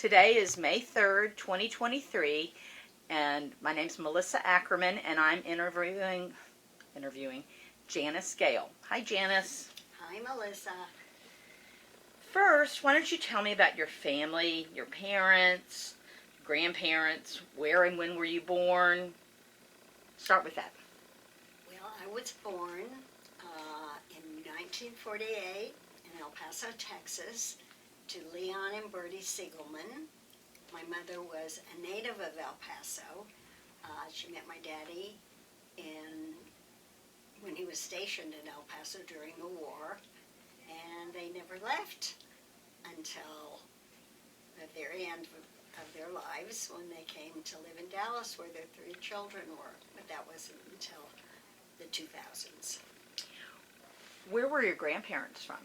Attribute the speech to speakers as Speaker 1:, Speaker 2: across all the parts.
Speaker 1: Today is May 3rd, 2023, and my name's Melissa Ackerman, and I'm interviewing Janis Gail. Hi, Janis.
Speaker 2: Hi, Melissa.
Speaker 1: First, why don't you tell me about your family, your parents, grandparents, where and when were you born? Start with that.
Speaker 2: Well, I was born in 1948 in El Paso, Texas, to Leon and Bertie Siegelman. My mother was a native of El Paso. She met my daddy when he was stationed in El Paso during the war, and they never left until the very end of their lives when they came to live in Dallas where their 3 children were, but that wasn't until the 2000s.
Speaker 1: Where were your grandparents from?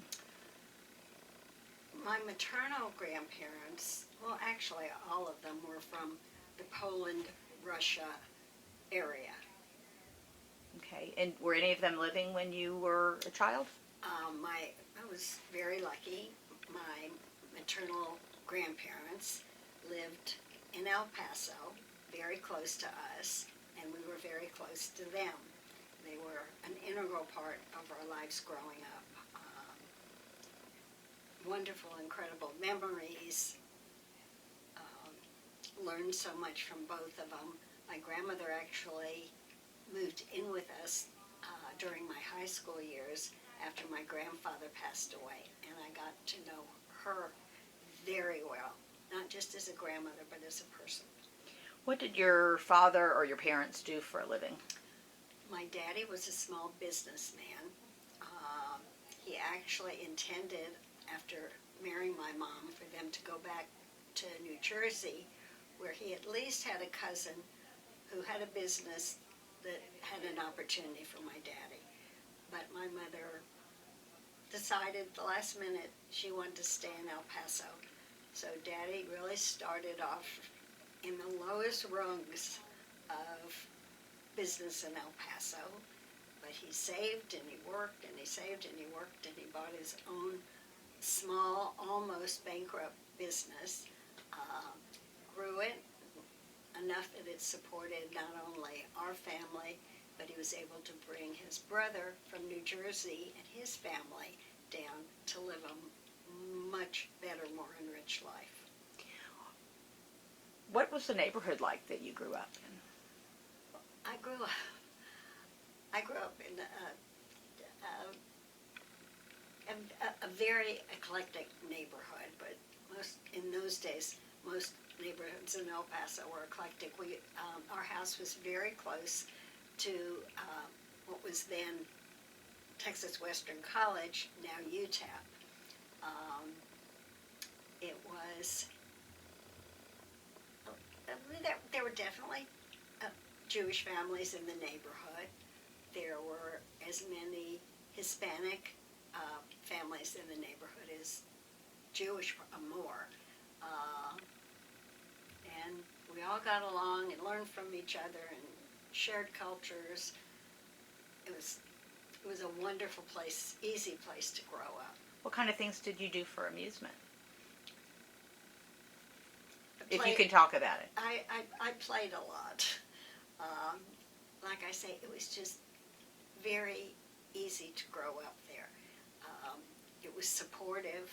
Speaker 2: My maternal grandparents, well, actually all of them were from the Poland, Russia area.
Speaker 1: Okay, and were any of them living when you were a child?
Speaker 2: I was very lucky. My maternal grandparents lived in El Paso, very close to us, and we were very close to them. They were an integral part of our lives growing up. Wonderful, incredible memories. Learned so much from both of them. My grandmother actually moved in with us during my high school years after my grandfather passed away, and I got to know her very well, not just as a grandmother, but as a person.
Speaker 1: What did your father or your parents do for a living?
Speaker 2: My daddy was a small businessman. He actually intended, after marrying my mom, for them to go back to New Jersey, where he at least had a cousin who had a business that had an opportunity for my daddy. But my mother decided the last minute she wanted to stay in El Paso. So Daddy really started off in the lowest rungs of business in El Paso. But he saved and he worked and he saved and he worked and he bought his own small, almost bankrupt business, grew it enough that it supported not only our family, but he was able to bring his brother from New Jersey and his family down to live a much better, more enriched life.
Speaker 1: What was the neighborhood like that you grew up in?
Speaker 2: I grew up in a very eclectic neighborhood, but in those days, most neighborhoods in El Paso were eclectic. Our house was very close to what was then Texas Western College, now UTEP. It was, there were definitely Jewish families in the neighborhood. There were as many Hispanic families in the neighborhood as Jewish, more. And we all got along and learned from each other and shared cultures. It was a wonderful place, easy place to grow up.
Speaker 1: What kind of things did you do for amusement? If you can talk about it.
Speaker 2: I played a lot. Like I say, it was just very easy to grow up there. It was supportive.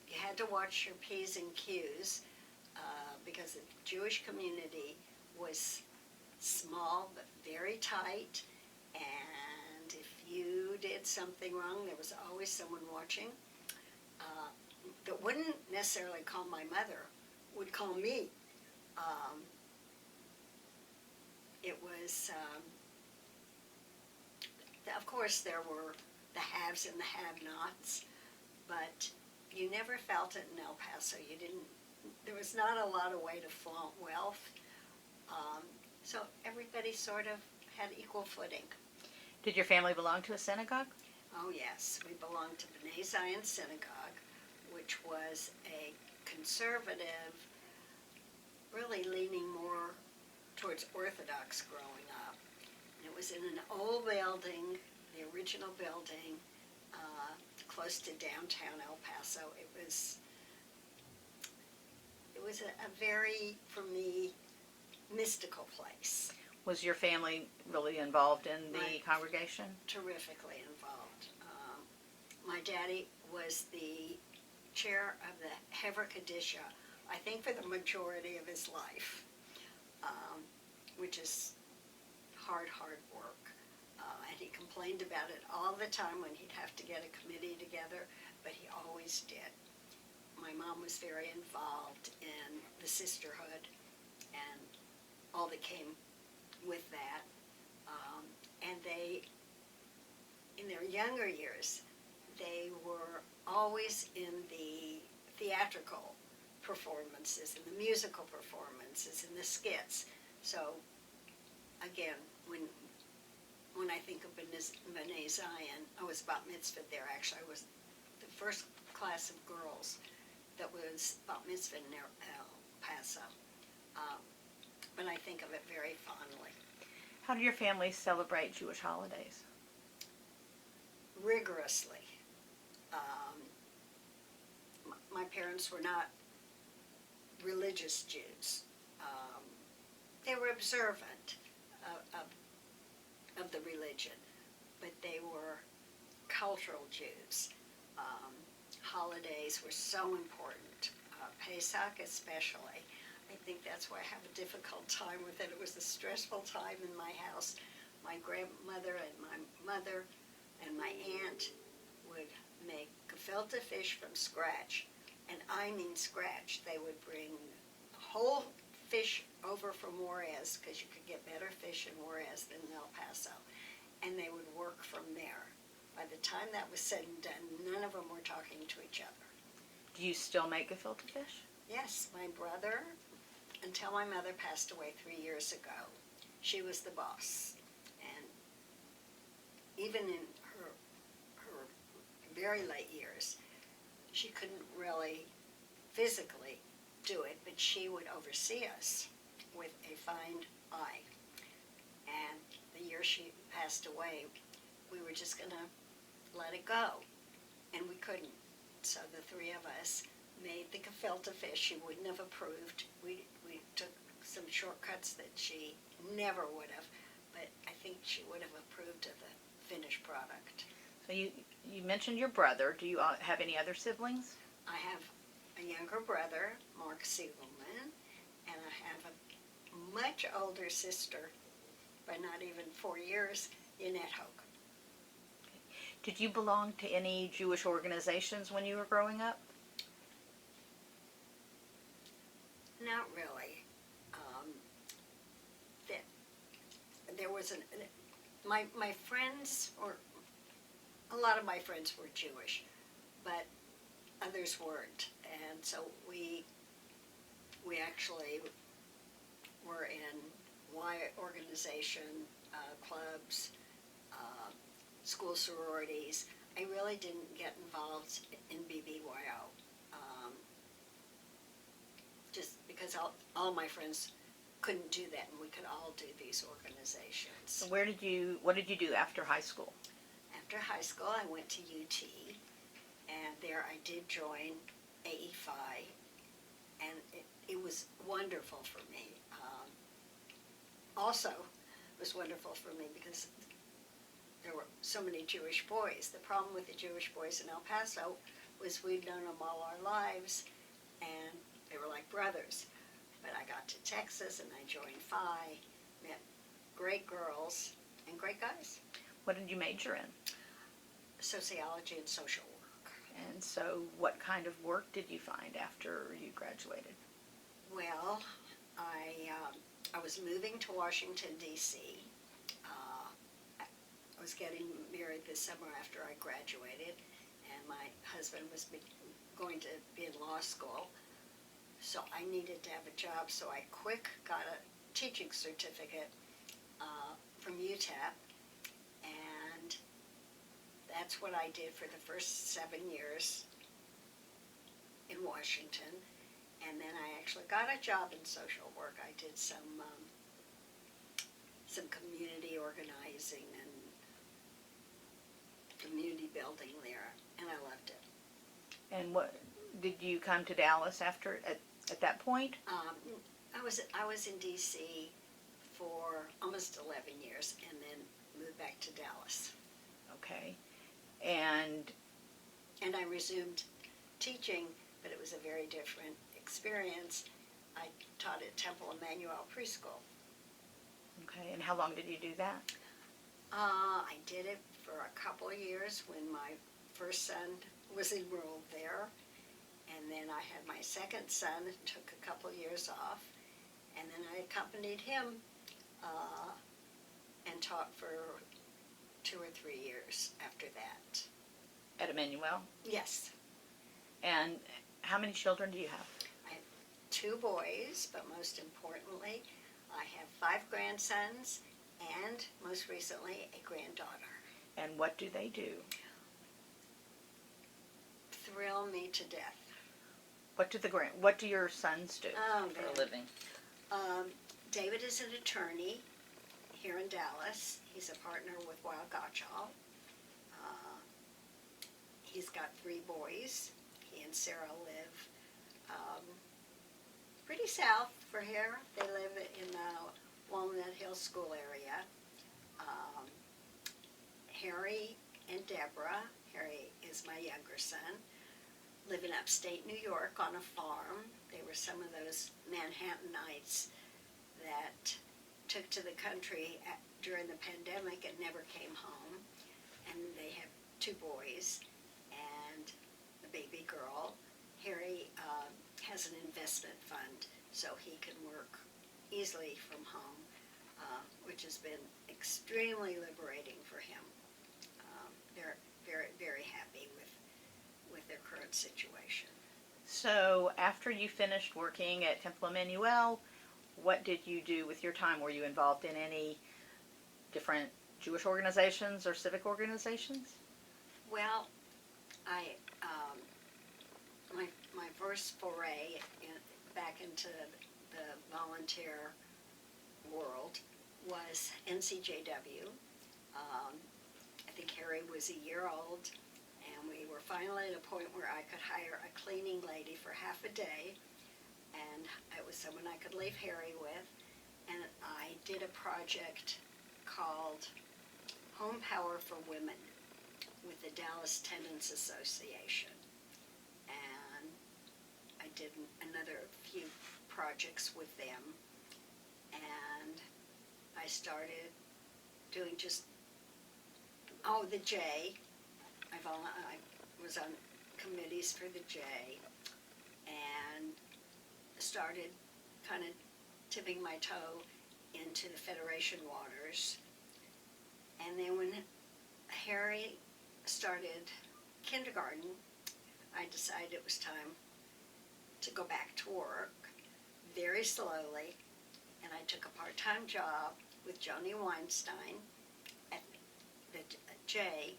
Speaker 2: You had to watch your P's and Q's because the Jewish community was small but very tight, and if you did something wrong, there was always someone watching that wouldn't necessarily call my mother, would call me. It was, of course, there were the haves and the have-nots, but you never felt it in El Paso. There was not a lot of way to flaunt wealth, so everybody sort of had equal footing.
Speaker 1: Did your family belong to a synagogue?
Speaker 2: Oh yes, we belonged to B'nai Zion Synagogue, which was a conservative, really leaning more towards Orthodox growing up. And it was in an old building, the original building, close to downtown El Paso. It was was a very, for me, mystical place.
Speaker 1: Was your family really involved in the
Speaker 2: Right.
Speaker 1: congregation?
Speaker 2: Terrifically involved. My daddy was the chair of the Hever Kadisha, I think for the majority of his life, which is hard work. And he complained about it all the time when he'd have to get a committee together, but he always did. My mom was very involved in the sisterhood and all that came with that. And they, in their younger years, they were always in the theatrical performances and the musical performances and the skits. So, again, when I think of B'nai Zion, I was bat mitzvahed there. Actually, I was the first class of girls that was bat mitzvahed in El Paso. But I think of it very fondly.
Speaker 1: How do your family celebrate Jewish holidays?
Speaker 2: Rigorously. My parents were not religious Jews. They were observant of the religion, but they were cultural Jews. Holidays were so important. Pesach especially. I think that's why I have a difficult time with it. It was a stressful time in my house. My grandmother and my mother and my aunt would make gefilte fish from scratch, and I mean scratch. They would bring whole fish over from Juarez, because you could get better fish in Juarez than in El Paso, and they would work from there. By the time that was said and done, none of them were talking to each other.
Speaker 1: Do you still make gefilte fish?
Speaker 2: Yes, my brother, until my mother passed away 3 years ago, she was the boss. And even in her very late years, she couldn't really physically do it, but she would oversee us with a fine eye. And the year she passed away, we were just going to let it go, and we couldn't. So the three of us made the gefilte fish. She wouldn't have approved. We took some shortcuts that she never would have, but I think she would have approved of the finished product.
Speaker 1: So you mentioned your brother. Do you have any other siblings?
Speaker 2: I have a younger brother, Mark Siegelman, and I have a much older sister, by not even 4 years, Yannette Hoke.
Speaker 1: Did you belong to any Jewish organizations when you were growing up?
Speaker 2: Not really. There was my friends, or a lot of my friends were Jewish, but others weren't, and so we actually were in Y organization, clubs, school sororities. I really didn't get involved in BBYO, just because all my friends couldn't do that, and we could all do these organizations.
Speaker 1: So what did you do after high school?
Speaker 2: After high school, I went to UT, and there I did join AE-Phi, and it was wonderful for me. Also, it was wonderful for me because there were so many Jewish boys. The problem with the Jewish boys in El Paso was we'd known them all our lives, and they were like brothers. But I got to Texas, and I joined Phi, met great girls and great guys.
Speaker 1: What did you major in?
Speaker 2: Sociology and social work.
Speaker 1: And so what kind of work did you find after you graduated?
Speaker 2: Well, I was moving to Washington, D.C. I was getting married this summer after I graduated, and my husband was going to be in law school. So I needed to have a job, so I got a teaching certificate from UTEP, and that's what I did for the first 7 years in Washington. And then I actually got a job in social work. I did some community organizing and community building there, and I loved it.
Speaker 1: And what did you come to Dallas after? at that point?
Speaker 2: I was in D.C. for almost 11 years and then moved back to Dallas.
Speaker 1: Okay. And
Speaker 2: And I resumed teaching, but it was a very different experience. I taught at Temple Emmanuel Preschool.
Speaker 1: okay, and how long did you do that?
Speaker 2: I did it for a couple of years when my first son was enrolled there. And then I had my second son, took a couple of years off. And then I accompanied him and taught for 2 or 3 years after that.
Speaker 1: At Emmanuel?
Speaker 2: Yes.
Speaker 1: And how many children do you have?
Speaker 2: I have 2 boys, but most importantly, I have 5 grandsons and, most recently, a granddaughter.
Speaker 1: And what do they do?
Speaker 2: Thrill me to death.
Speaker 1: What do your sons do
Speaker 2: Oh,
Speaker 1: for
Speaker 2: man.
Speaker 1: a living?
Speaker 2: David is an attorney here in Dallas. He's a partner with Wild Gotchall. He's got 3 boys. He and Sarah live pretty south for here. They live in the Walnut Hill School area. Harry and Deborah, Harry is my younger son, live in upstate New York on a farm. They were some of those Manhattanites that took to the country during the pandemic and never came home. And they have 2 boys and a baby girl. Harry has an investment fund so he can work easily from home, which has been extremely liberating for him. They're very, very happy with their current situation.
Speaker 1: So after you finished working at Temple Emmanuel, what did you do with your time? Were you involved in any different Jewish organizations or civic organizations?
Speaker 2: Well, my first foray back into the volunteer world was NCJW. I think Harry was a year old, and we were finally at a point where I could hire a cleaning lady for half a day, and it was someone I could leave Harry with. And I did a project called Home Power for Women with the Dallas Tenants Association. And I did another few projects with them. And I started doing the J. I was on committees for the J and started kind of tipping my toe into the Federation waters. And then when Harry started kindergarten, I decided it was time to go back to work very slowly, and I took a part-time job with Joni Weinstein at the J,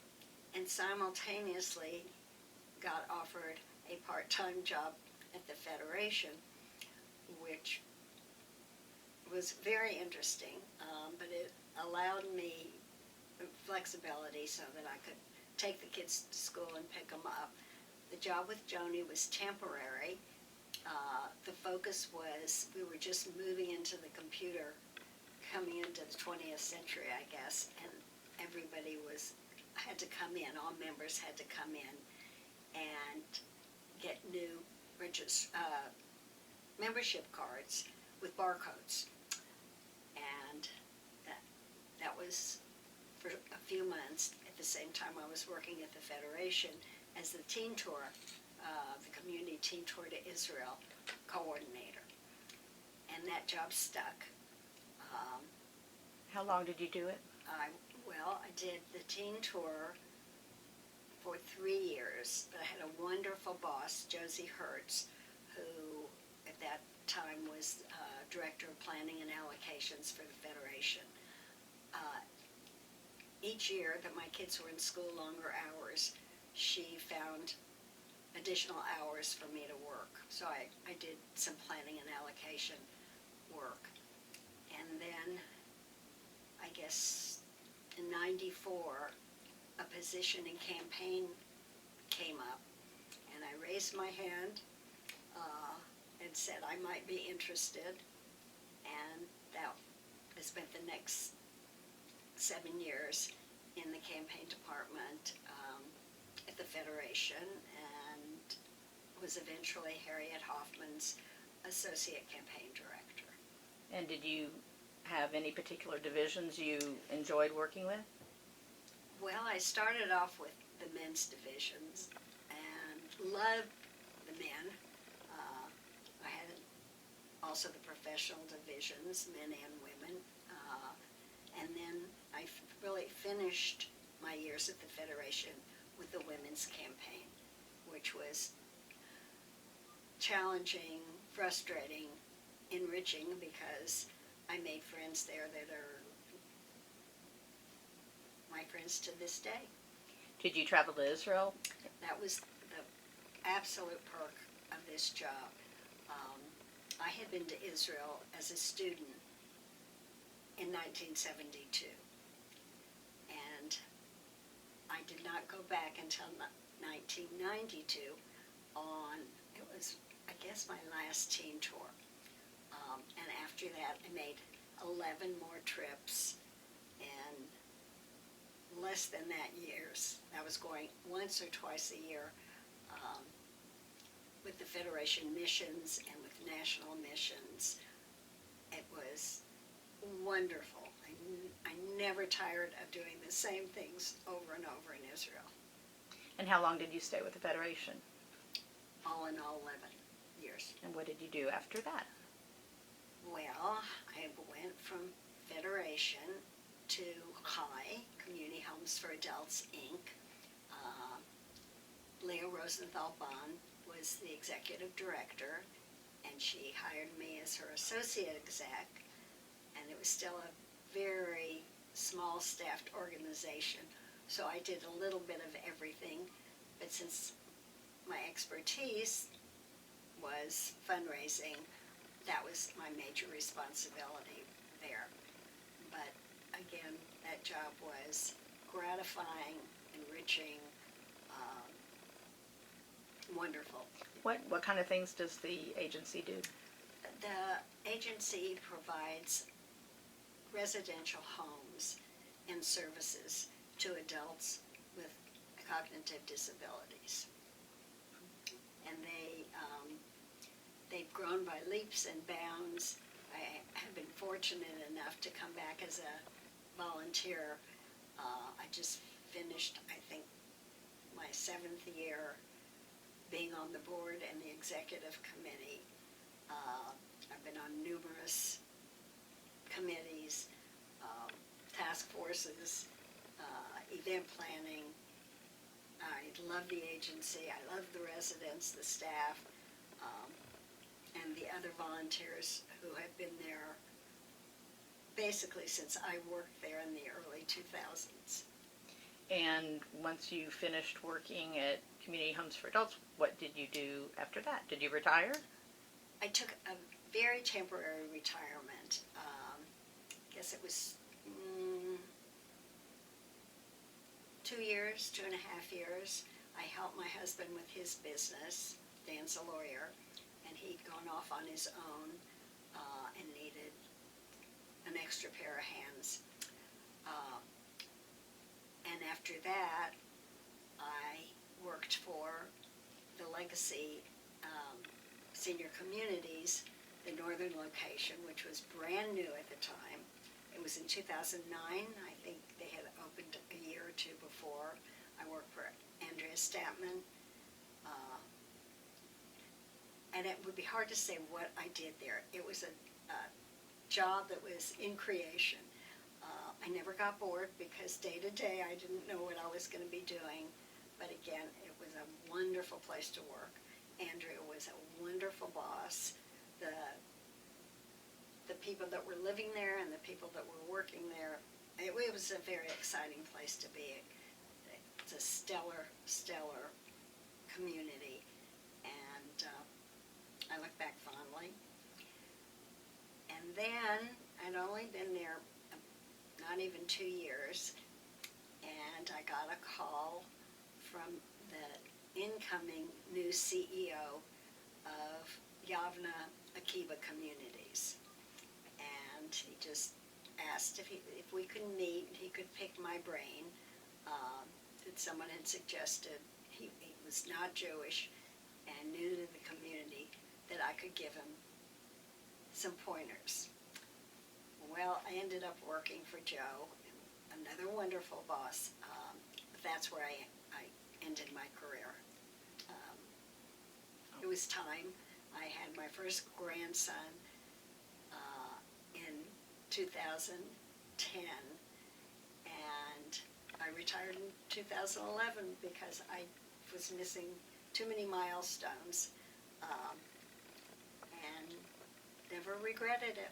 Speaker 2: and simultaneously got offered a part-time job at the Federation, which was very interesting, but it allowed me flexibility so that I could take the kids to school and pick them up. The job with Joni was temporary. The focus was we were just moving into the computer, coming into the 20th century, I guess, and everybody had to come in, all members had to come in and get new membership cards with barcodes. And that was for a few months. At the same time, I was working at the Federation as the teen tour, the community teen tour to Israel coordinator. And that job stuck.
Speaker 1: How long did you do it?
Speaker 2: I did the teen tour for 3 years, but I had a wonderful boss, Josie Hertz, who at that time was Director of Planning and Allocations for the Federation. Each year that my kids were in school longer hours, she found additional hours for me to work. So I did some planning and allocation work. And then, I guess, in '94, a position in campaign came up, and I raised my hand had said I might be interested, and that I spent the next 7 years in the campaign department at the Federation, and was eventually Harriet Hoffman's associate campaign director.
Speaker 1: And did you have any particular divisions you enjoyed working with?
Speaker 2: Well, I started off with the men's divisions and loved the men. I had also the professional divisions, men and women. And then I really finished my years at the Federation with the women's campaign, which was challenging, frustrating, enriching, because I made friends there that are my friends to this day.
Speaker 1: Did you travel to Israel?
Speaker 2: That was the absolute perk of this job. I had been to Israel as a student in 1972, and I did not go back until 1992 on, it was, I guess, my last teen tour. And after that, I made 11 more trips, and less than that years. I was going once or twice a year with the Federation missions and with national missions. It was wonderful. I never tired of doing the same things over and over in Israel.
Speaker 1: And how long did you stay with the Federation?
Speaker 2: All in all, 11 years.
Speaker 1: And what did you do after that?
Speaker 2: Well, I went from Federation to CHI, Community Homes for Adults, Inc. Leo Rosenthal-Bond was the executive director, and she hired me as her associate exec, and it was still a very small staffed organization, so I did a little bit of everything, but since my expertise was fundraising, that was my major responsibility there. But again, that job was gratifying, enriching, wonderful.
Speaker 1: What kind of things does the agency do?
Speaker 2: The agency provides residential homes and services to adults with cognitive disabilities. And they've grown by leaps and bounds. I have been fortunate enough to come back as a volunteer. I just finished, I think, my 7th year being on the board and the executive committee. I've been on numerous committees, task forces, event planning. I love the agency. I love the residents, the staff, and the other volunteers who have been there basically since I worked there in the early 2000s.
Speaker 1: And once you finished working at Community Homes for Adults, what did you do after that? Did you retire?
Speaker 2: I took a very temporary retirement. I guess it was 2 years, 2.5 years. I helped my husband with his business. Dan's a lawyer, and he'd gone off on his own and needed an extra pair of hands. And after that, I worked for the Legacy Senior Communities, the northern location, which was brand new at the time. It was in 2009. I think they had opened a year or two before. I worked for Andrea Statman. And it would be hard to say what I did there. It was a job that was in creation. I never got bored because day to day I didn't know what I was going to be doing. But again, it was a wonderful place to work. Andrea was a wonderful boss. The people that were living there and the people that were working there, it was a very exciting place to be. It's a stellar, stellar community, and I look back fondly. And then I'd only been there not even 2 years, and I got a call from the incoming new CEO of Yavna Akiba communities. And he just asked if we could meet, he could pick my brain. That someone had suggested he was not Jewish and new to the community, that I could give him some pointers. Well, I ended up working for Joe, another wonderful boss. That's where I ended my career. It was time. I had my first grandson in 2010, and I retired in 2011 because I was missing too many milestones, and never regretted it.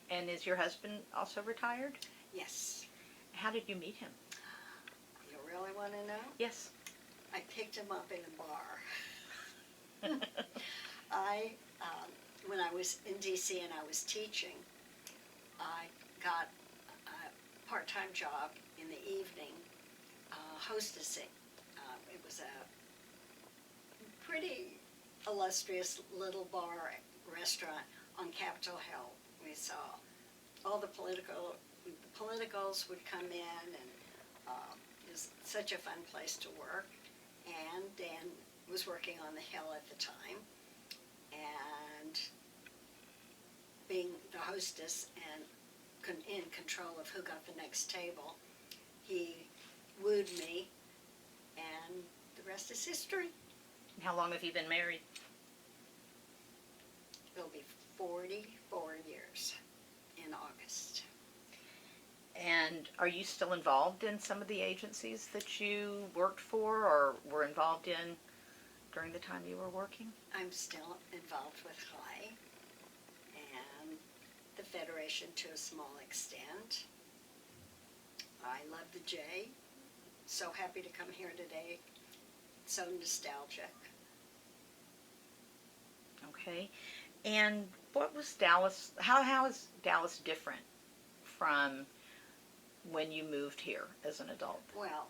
Speaker 1: And is your husband also retired?
Speaker 2: Yes.
Speaker 1: How did you meet him?
Speaker 2: You really want to know?
Speaker 1: Yes.
Speaker 2: I picked him up in a bar. When I was in D.C. and I was teaching, I got a part-time job in the evening hostessing. It was a pretty illustrious little bar restaurant on Capitol Hill. We saw all the politicals would come in, and it was such a fun place to work. And Dan was working on the Hill at the time, and being the hostess and in control of who got the next table, he wooed me, and the rest is history.
Speaker 1: How long have you been married?
Speaker 2: It'll be 44 years in August.
Speaker 1: And are you still involved in some of the agencies that you worked for or were involved in during the time you were working?
Speaker 2: I'm still involved with HI and the Federation to a small extent. I love the J. So happy to come here today. So nostalgic.
Speaker 1: Okay. And what was Dallas, how is Dallas different from when you moved here as an adult?
Speaker 2: Well,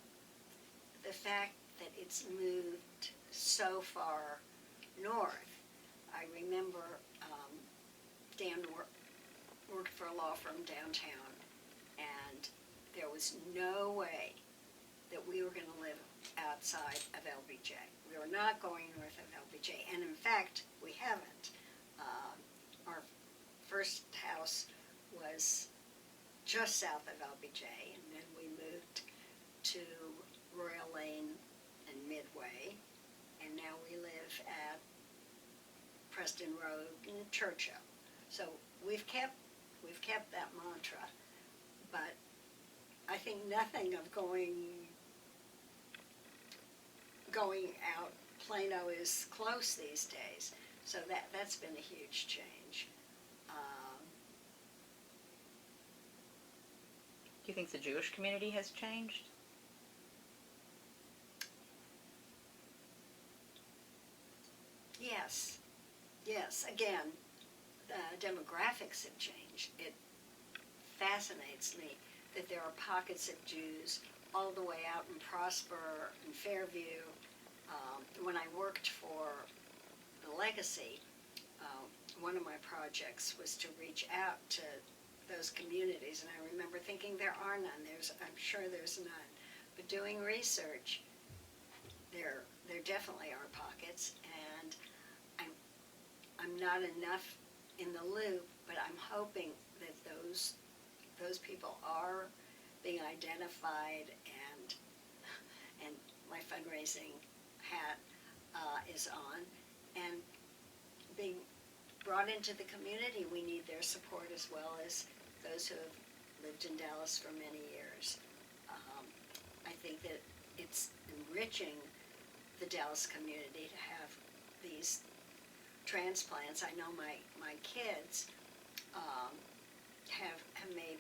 Speaker 2: the fact that it's moved so far north. I remember Dan worked for a law firm downtown, and there was no way that we were going to live outside of LBJ. We were not going north of LBJ, and in fact, we haven't. Our first house was just south of LBJ, and then we moved to Royal Lane and Midway, and now we live at Preston Road and Churchill. So we've kept that mantra, but I think nothing of going out. Plano is close these days, so that's been a huge change.
Speaker 1: Do you think the Jewish community has changed?
Speaker 2: Yes. Again, the demographics have changed. It fascinates me that there are pockets of Jews all the way out in Prosper and Fairview. When I worked for the Legacy, one of my projects was to reach out to those communities, and I remember thinking there are none. I'm sure there's none. But doing research, there definitely are pockets, and I'm not enough in the loop, but I'm hoping that those people are being identified, and my fundraising hat is on, and being brought into the community. We need their support as well as those who have lived in Dallas for many years. I think that it's enriching the Dallas community to have these transplants. I know my kids have made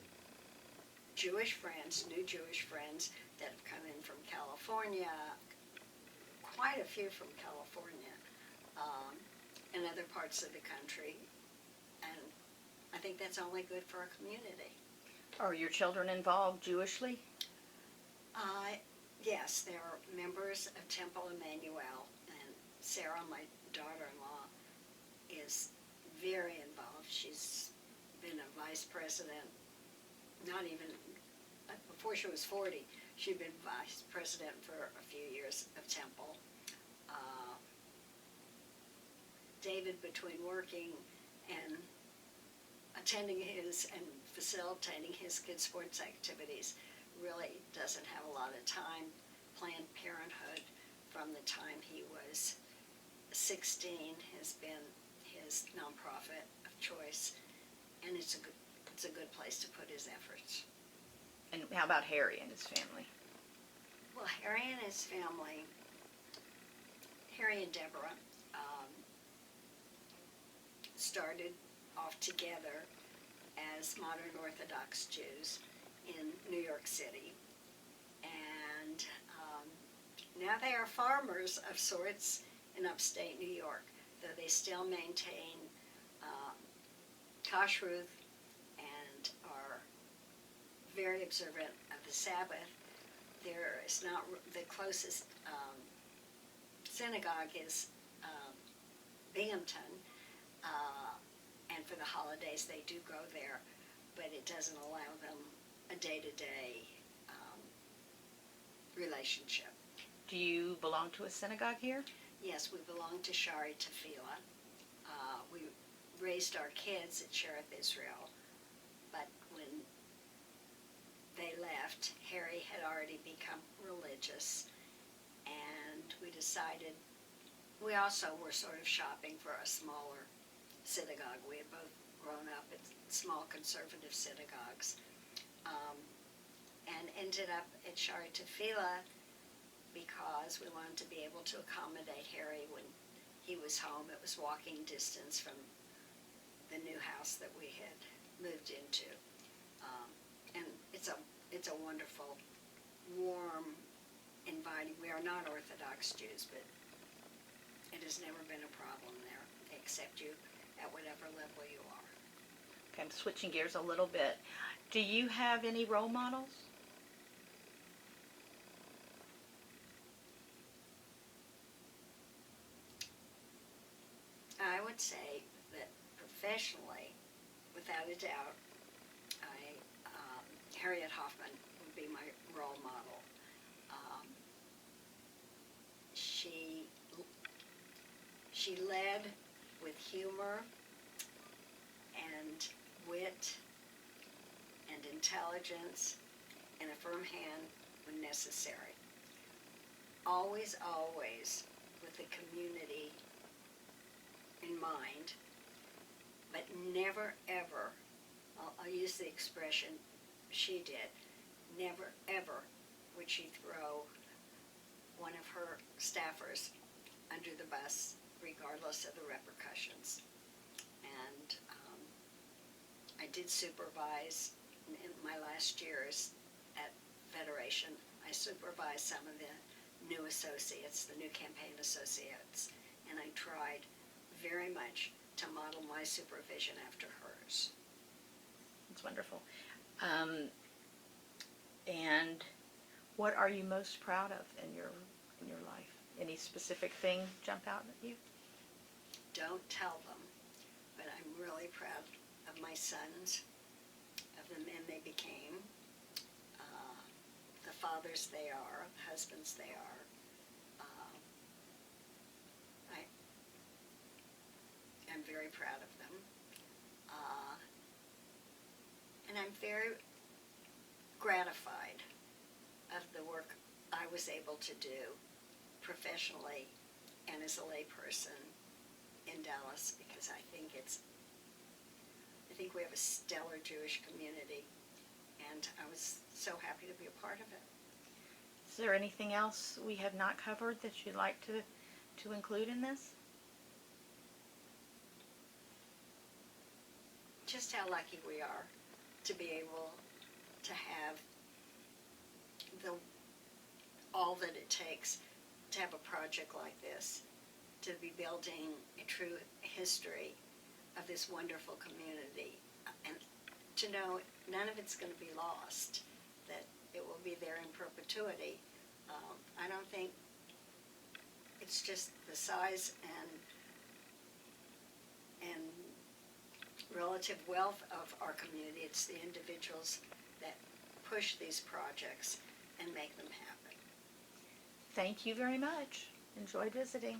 Speaker 2: Jewish friends, new Jewish friends that have come in from California, quite a few from California, and other parts of the country, and I think that's only good for our community.
Speaker 1: Are your children involved Jewishly?
Speaker 2: Yes, they are members of Temple Emmanuel, and Sarah, my daughter-in-law, is very involved. She's been a vice president, not even, before she was 40, she'd been vice president for a few years of Temple. David, between working and attending his and facilitating his kids' sports activities, really doesn't have a lot of time. Planned Parenthood, from the time he was 16, has been his nonprofit of choice, and it's a good place to put his efforts.
Speaker 1: And how about Harry and his family?
Speaker 2: Well, Harry and his family, Harry and Deborah, started off together as modern Orthodox Jews in New York City, and now they are farmers of sorts in upstate New York, though they still maintain kashrut and are very observant of the Sabbath. There is not, the closest synagogue is Binghamton, and for the holidays they do go there, but it doesn't allow them a day-to-day relationship.
Speaker 1: Do you belong to a synagogue here?
Speaker 2: Yes, we belong to Shari Tefillah. We raised our kids at Sheriff Israel, but when they left, Harry had already become religious, and we decided, we also were sort of shopping for a smaller synagogue. We had both grown up at small conservative synagogues, and ended up at Shari Tefillah because we wanted to be able to accommodate Harry when he was home. It was walking distance from the new house that we had moved into, and it's a wonderful, warm, inviting. We are not Orthodox Jews, but it has never been a problem there. They accept you at whatever level you are.
Speaker 1: Okay, I'm switching gears a little bit. Do you have any role models?
Speaker 2: I would say that professionally, without a doubt, Harriet Hoffman would be my role model. She led with humor and wit and intelligence and a firm hand when necessary. Always, always with the community in mind, but never ever, I'll use the expression she did, never ever would she throw one of her staffers under the bus, regardless of the repercussions. And I did supervise in my last years at Federation. I supervised some of the new associates, the new campaign associates, and I tried very much to model my supervision after hers.
Speaker 1: That's wonderful. And what are you most proud of in your life? Any specific thing jump out at you?
Speaker 2: Don't tell them, but I'm really proud of my sons, of the men they became, the fathers they are, the husbands they are. I'm very proud of them. And I'm very gratified of the work I was able to do professionally and as a layperson in Dallas, because I think we have a stellar Jewish community, and I was so happy to be a part of it.
Speaker 1: Is there anything else we have not covered that you'd like to include in this?
Speaker 2: Just how lucky we are to be able to have all that it takes to have a project like this, to be building a true history of this wonderful community, and to know none of it's going to be lost, that it will be there in perpetuity. I don't think it's just the size and relative wealth of our community. It's the individuals that push these projects and make them happen.
Speaker 1: Thank you very much. Enjoy visiting.